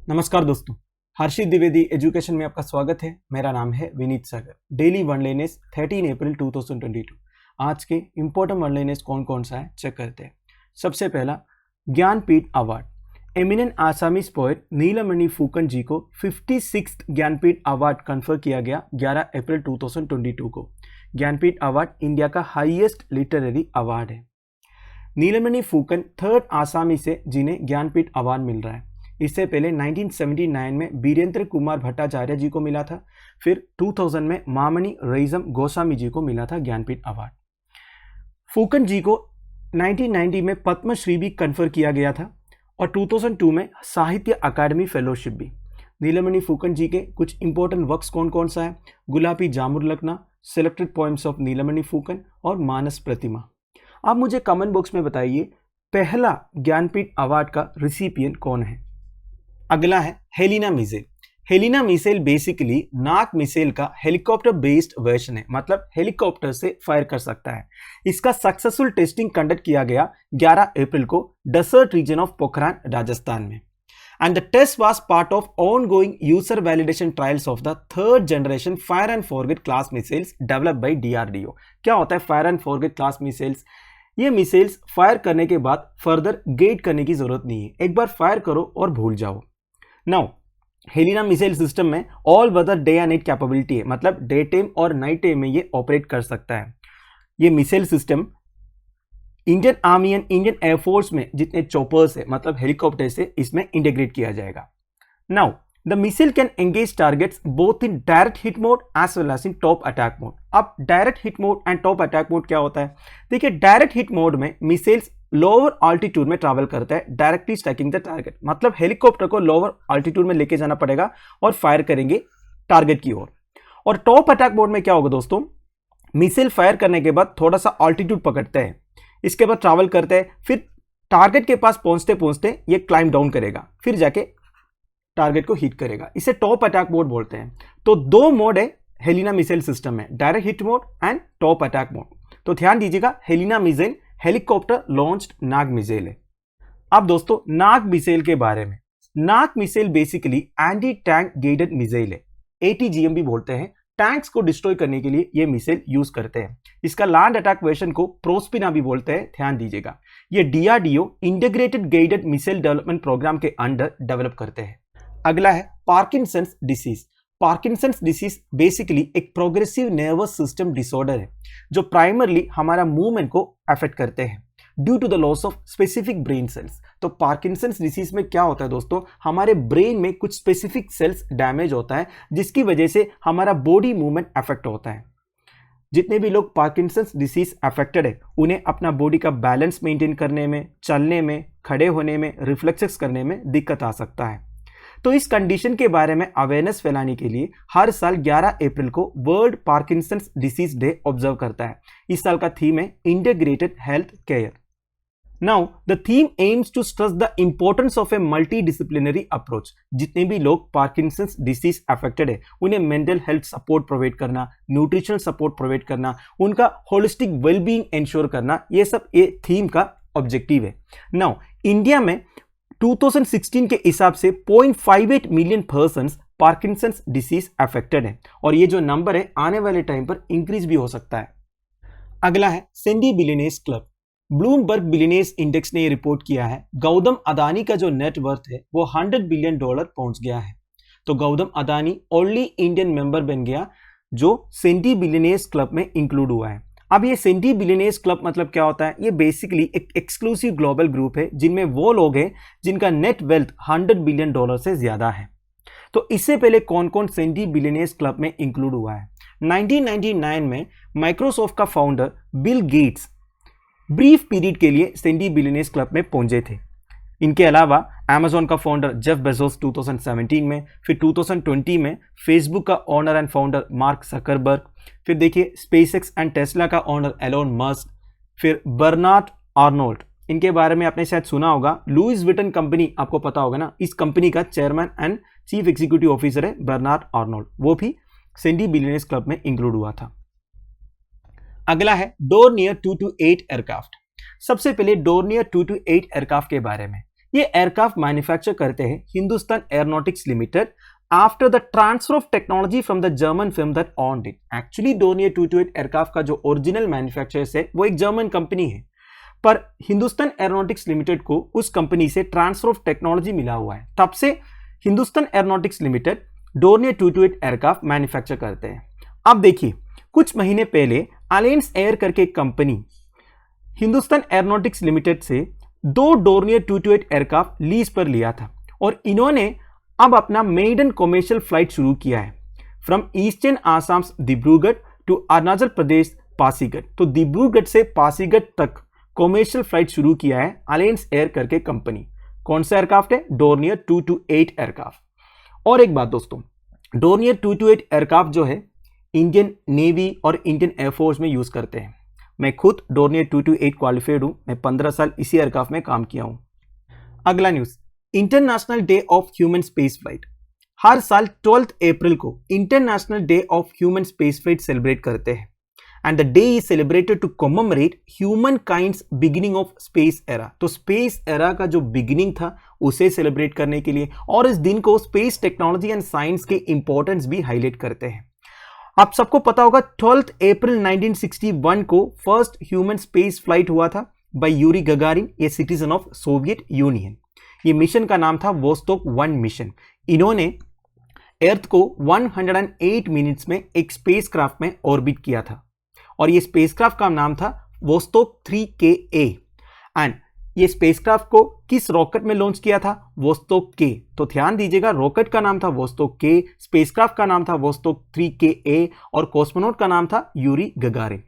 नमस्कार दोस्तों, हर्षित द्विवेदी एजुकेशन में आपका स्वागत है। मेरा नाम है विनीत सागर। डेली वन लाइनर्स 13 अप्रैल 2022। आज के इंपॉर्टेंट वन लाइनर्स कौन कौन सा है चेक करते हैं। सबसे पहला, Jnanpith award. Eminent Assamese poet Nilmani Phukan जी को 56th ज्ञानपीठ अवार्ड कन्फर किया गया 11 अप्रैल 2022 को। ज्ञानपीठ अवार्ड इंडिया का हाईएस्ट लिटरेरी अवार्ड है। नीलमणि फुकन थर्ड आसामी से जिन्हें ज्ञानपीठ अवार्ड मिल रहा है। इससे पहले 1979 में बीरेंद्र कुमार भट्टाचार्य जी को मिला था। फिर 2000 में मामनी रईजम गोस्वामी जी को मिला था ज्ञानपीठ अवार्ड। फुकन जी को 1990 में पद्मश्री भी कन्फर किया गया था और 2002 में साहित्य अकादमी फेलोशिप भी। नीलमणि फुकन जी के कुछ इंपॉर्टेंट वर्क्स कौन कौन सा है? Gulabi Jamun Lakhna, selected poems of Nilmani Phukan और मानस प्रतिमा। आप मुझे कमेंट बॉक्स में बताइए पहला ज्ञानपीठ अवार्ड का रिसिपिएंट कौन है। अगला है Helina missile. Helina missile basically Nag missile का हेलीकॉप्टर बेस्ड वर्जन है, मतलब हेलीकॉप्टर से फायर कर सकता है। इसका सक्सेसफुल टेस्टिंग कंडक्ट किया गया 11 अप्रैल को desert region of Pokhran Rajasthan में। And the test was part of ongoing user validation trials of the third generation fire and forget class missiles developed by DRDO। क्या होता है fire and forget class missiles? ये missiles fire करने के बाद further gate करने की जरूरत नहीं है, एक बार फायर करो और भूल जाओ। नाउ हेलिना मिसाइल सिस्टम में all weather day and night capability है, मतलब डे टाइम और नाइट टाइम में ये ऑपरेट कर सकता है। ये missile system Indian army and Indian air force में जितने चॉपर्स है, मतलब हेलीकॉप्टर से इसमें इंटीग्रेट किया जाएगा। Now the missile can engage targets both in direct hit mode as well as in top attack mode. अब direct hit mode and top attack mode क्या होता है? देखिए, डायरेक्ट हिट मोड में मिसाइल्स लोअर ऑल्टीट्यूड में travel करता है, directly striking the target, मतलब हेलीकॉप्टर को लोअर ऑल्टीट्यूड में लेके जाना पड़ेगा और फायर करेंगे टारगेट की ओर। और टॉप अटैक मोड में क्या होगा दोस्तों? मिसाइल फायर करने के बाद थोड़ा सा ऑल्टीट्यूड पकड़ते हैं, इसके बाद ट्रैवल करते हैं, फिर टारगेट के पास पहुंचते पहुंचते ये क्लाइंब डाउन करेगा, फिर जाके टारगेट को हिट करेगा। इसे टॉप अटैक मोड बोलते हैं। तो दो मोड है हेलिना मिसाइल सिस्टम में, direct hit mode and top attack mode. तो ध्यान दीजिएगा, Helina missile helicopter launched Nag missile है। अब दोस्तों नाग मिसाइल के बारे में, Nag missile basically anti tank guided missile है, ATGM भी बोलते हैं। टैंक्स को डिस्ट्रॉय करने के लिए ये मिसाइल यूज करते हैं। इसका लैंड अटैक वर्जन को प्रोस्पिना भी बोलते हैं, ध्यान दीजिएगा। ये DRDO integrated guided missile development program के अंडर डेवलप करते हैं। अगला है Parkinson's disease. Parkinson's disease basically एक प्रोग्रेसिव नर्वस सिस्टम डिसऑर्डर है जो प्राइमरली हमारा मूवमेंट को अफेक्ट करते हैं due to the loss of specific brain cells. तो पार्किंसंस डिसीज में क्या होता है दोस्तों? हमारे ब्रेन में कुछ स्पेसिफिक सेल्स डैमेज होता है जिसकी वजह से हमारा बॉडी मूवमेंट अफेक्ट होता है। जितने भी लोग पार्किंसंस डिसीज अफेक्टेड है उन्हें अपना बॉडी का बैलेंस मेंटेन करने में, चलने में, खड़े होने में, रिफ्लेक्सेस करने में दिक्कत आ सकता है। तो इस कंडीशन के बारे में अवेयरनेस फैलाने के लिए हर साल 11 अप्रैल को world Parkinson's disease day observe करता है। इस साल का थीम है integrated health care. Now the theme aims to stress the importance of a multi disciplinary approach. जितने भी लोग पार्किंसंस डिसीज अफेक्टेड है उन्हें मेंटल हेल्थ सपोर्ट प्रोवाइड करना, न्यूट्रिशनल सपोर्ट प्रोवाइड करना, उनका होलिस्टिक वेलबींग इंश्योर करना, ये सब ये थीम का ऑब्जेक्टिव है। नाउ इंडिया में 2016 के हिसाब से 0.58 million persons Parkinson's disease affected है और ये जो नंबर है आने वाले टाइम पर इंक्रीज भी हो सकता है। अगला है sandy billionaires club. Bloomberg billionaires index ने ये रिपोर्ट किया है गौतम अदानी का जो नेट वर्थ है वो $100 बिलियन पहुंच गया है। तो Gautam Adani only Indian member बन गया जो सेंडी बिलियनेयर्स क्लब में इंक्लूड हुआ है। अब ये सेंडी बिलियनेयर्स क्लब मतलब क्या होता है? ये बेसिकली एक एक्सक्लूसिव ग्लोबल ग्रुप है जिनमें वो लोग हैं जिनका नेट वेल्थ $100 बिलियन से ज्यादा है। तो इससे पहले कौन कौन सेंडी बिलियनेयर्स क्लब में इंक्लूड हुआ है? 1999 में माइक्रोसॉफ्ट का founder Bill Gates brief period के लिए सेंडी बिलियनेयर्स क्लब में पहुंचे थे। इनके अलावा अमेजॉन का फाउंडर जेफ बेजोस 2017 में, फिर 2020 में फेसबुक का owner and founder mark Zuckerberg, फिर देखिए स्पेसएक्स एंड टेस्ला का ओनर एलोन मस्क, फिर बर्नार्ड आर्नोल्ड, इनके बारे में आपने शायद सुना होगा। लुइस विटन कंपनी आपको पता होगा ना, इस कंपनी का chairman and chief executive officer है बर्नार्ड आर्नोल्ड, वो भी सेंडी बिलियनेयर्स क्लब में इंक्लूड हुआ था। अगला है डोर्नियर 228 एयरक्राफ्ट। सबसे पहले डोर्नियर 228 एयरक्राफ्ट के बारे में, ये एयरक्राफ्ट मैन्युफैक्चर करते हैं Hindustan aeronautics limited after the transfer of technology from the German film that owned it. Actually Dornier 228 aircraft का जो ओरिजिनल मैन्युफैक्चरर्स है वो एक जर्मन कंपनी है, पर हिंदुस्तान एरोनॉटिक्स लिमिटेड को उस कंपनी से ट्रांसफर ऑफ टेक्नोलॉजी मिला हुआ है, तब से Hindustan aeronautics limited Dornier 228 aircraft manufacture करते हैं। अब देखिए, कुछ महीने पहले अलायंस एयर करके एक कंपनी हिंदुस्तान एरोनॉटिक्स लिमिटेड से 2 डोर्नियर 228 एयरक्राफ्ट लीज पर लिया था और इन्होंने अब अपना मेडन कॉमर्शियल फ्लाइट शुरू किया है from eastern Assam Dibrugarh to Arunachal Pradesh Pasighat. तो डिब्रूगढ़ से पासीघाट तक कॉमर्शियल फ्लाइट शुरू किया है अलायंस एयर करके कंपनी। कौन सा एयरक्राफ्ट है? Dornier 228 aircraft. और एक बात दोस्तों, डोर्नियर 228 एयरक्राफ्ट जो है इंडियन नेवी और इंडियन एयरफोर्स में यूज करते हैं। मैं खुद डोर्नियर 228 क्वालिफाइड हूं, मैं 15 साल इसी एयरक्राफ्ट में काम किया हूं। अगला news, international day of human space flight. हर साल 12 अप्रैल को international day of human space flight celebrate करते हैं and the day is celebrated to commemorate humankind's beginning of space era. तो स्पेस एरा का जो बिगिनिंग था उसे सेलिब्रेट करने के लिए, और इस दिन को स्पेस टेक्नोलॉजी एंड साइंस के इंपॉर्टेंस भी हाईलाइट करते हैं। आप सबको पता होगा 12 अप्रैल 1961 को फर्स्ट ह्यूमन स्पेस फ्लाइट हुआ था बाय यूरी गगारिन, ये सिटीजन ऑफ सोवियत यूनियन। ये मिशन का नाम था वोस्टोक 1 मिशन। इन्होंने अर्थ को 108 मिनट्स में एक स्पेसक्राफ्ट में ऑर्बिट किया था और ये स्पेसक्राफ्ट का नाम था वोस्टोक 3KA। एंड ये स्पेसक्राफ्ट को किस रॉकेट में लॉन्च किया था? वोस्टोक के। तो ध्यान दीजिएगा, रॉकेट का नाम था वोस्टोक के, स्पेसक्राफ्ट का नाम था वोस्टोक 3KA और कॉस्मोनॉट का नाम था यूरी गगारिन।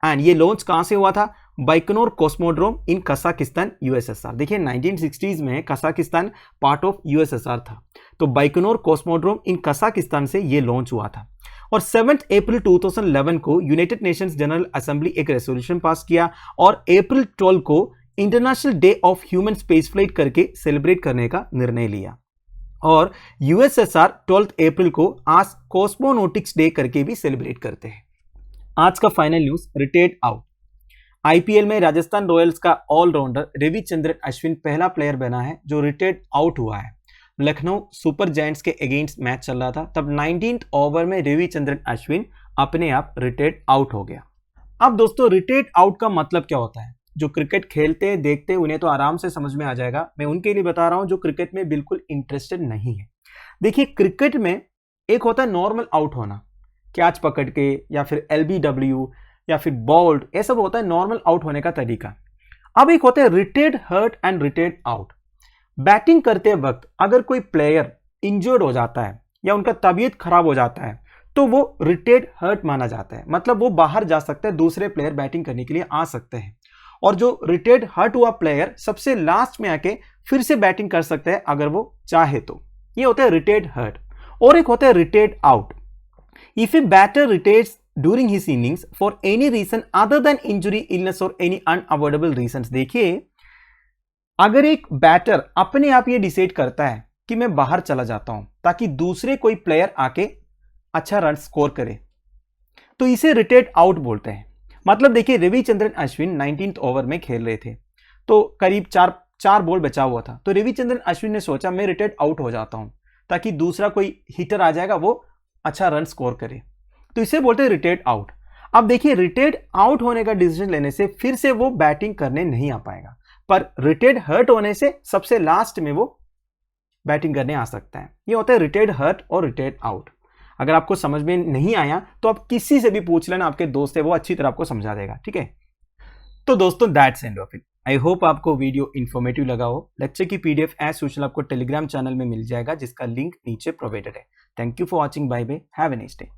एंड ये लॉन्च कहां से हुआ था? बाइकनोर कॉस्मोड्रोम इन कजाकिस्तान यूएसएसआर। देखिए 1960s में कजाकिस्तान पार्ट ऑफ यूएसएसआर था, तो बाइकनोर कॉस्मोड्रोम इन कजाकिस्तान से ये लॉन्च हुआ था। और 7 अप्रैल 2011 को यूनाइटेड नेशंस जनरल असेंबली एक रेजोल्यूशन पास किया और अप्रैल 12 को international day of human space flight करके सेलिब्रेट करने का निर्णय लिया। और यूएसएसआर 12 अप्रैल को आज कॉस्मोनॉटिक्स डे करके भी सेलिब्रेट करते हैं। आज का final news, retired out. IPL में राजस्थान रॉयल्स का ऑलराउंडर रविचंद्रन अश्विन पहला प्लेयर बना है जो रिटायर्ड आउट हुआ है। लखनऊ सुपर जायंट्स के अगेंस्ट मैच चल रहा था, तब 19th ओवर में रविचंद्रन अश्विन अपने आप रिटायर्ड आउट हो गया। अब दोस्तों, रिटायर्ड आउट का मतलब क्या होता है? जो क्रिकेट खेलते हैं देखते हैं उन्हें तो आराम से समझ में आ जाएगा, मैं उनके लिए बता रहा हूं जो क्रिकेट में बिल्कुल इंटरेस्टेड नहीं है। देखिए, क्रिकेट में एक होता है नॉर्मल आउट होना, कैच पकड़ के या फिर LBW या फिर बॉल्ड, ये सब होता है नॉर्मल आउट होने का तरीका। अब एक होता है retired hurt and retired out. Batting करते वक्त अगर कोई प्लेयर इंजर्ड हो जाता है या उनका तबीयत खराब हो जाता है तो वो रिटायर्ड हर्ट माना जाता है, मतलब वो बाहर जा सकते हैं, दूसरे प्लेयर बैटिंग करने के लिए आ सकते हैं। और जो रिटायर्ड हर्ट हुआ प्लेयर सबसे लास्ट में आके फिर से बैटिंग कर सकता है अगर वो चाहे तो, ये होता है रिटायर्ड हर्ट। और एक होता है retired out. If a batter retires during his innings for any reason other than injury, illness or any unavoidable reasons. देखिए, अगर एक बैटर अपने आप ये डिसाइड करता है कि मैं बाहर चला जाता हूं ताकि दूसरे कोई प्लेयर आके अच्छा रन स्कोर करे, तो इसे रिटायर्ड आउट बोलते हैं। मतलब देखिए, रविचंद्रन अश्विन 19th ओवर में खेल रहे थे तो करीब चार बॉल बचा हुआ था, तो रविचंद्रन अश्विन ने सोचा मैं रिटायर्ड आउट हो जाता हूं ताकि दूसरा कोई हिटर आ जाएगा वो अच्छा रन स्कोर करे, तो इसे बोलते हैं रिटायर्ड आउट। अब देखिए, रिटायर्ड आउट होने का डिसीजन लेने से फिर से वो बैटिंग करने नहीं आ पाएगा, पर रिटायर्ड हर्ट होने से सबसे लास्ट में वो बैटिंग करने आ सकता है। ये होता है रिटायर्ड हर्ट और रिटायर्ड आउट। अगर आपको समझ में नहीं आया तो आप किसी से भी पूछ लेना, आपके दोस्त है वो अच्छी तरह आपको समझा देगा, ठीक है। तो दोस्तों, that's end of it. I hope आपको वीडियो इन्फॉर्मेटिव लगा हो। लेक्चर की PDF एज यूजुअल आपको टेलीग्राम चैनल में मिल जाएगा जिसका लिंक नीचे प्रोवाइडेड है। Thank you for watching, bye bye, have a nice day.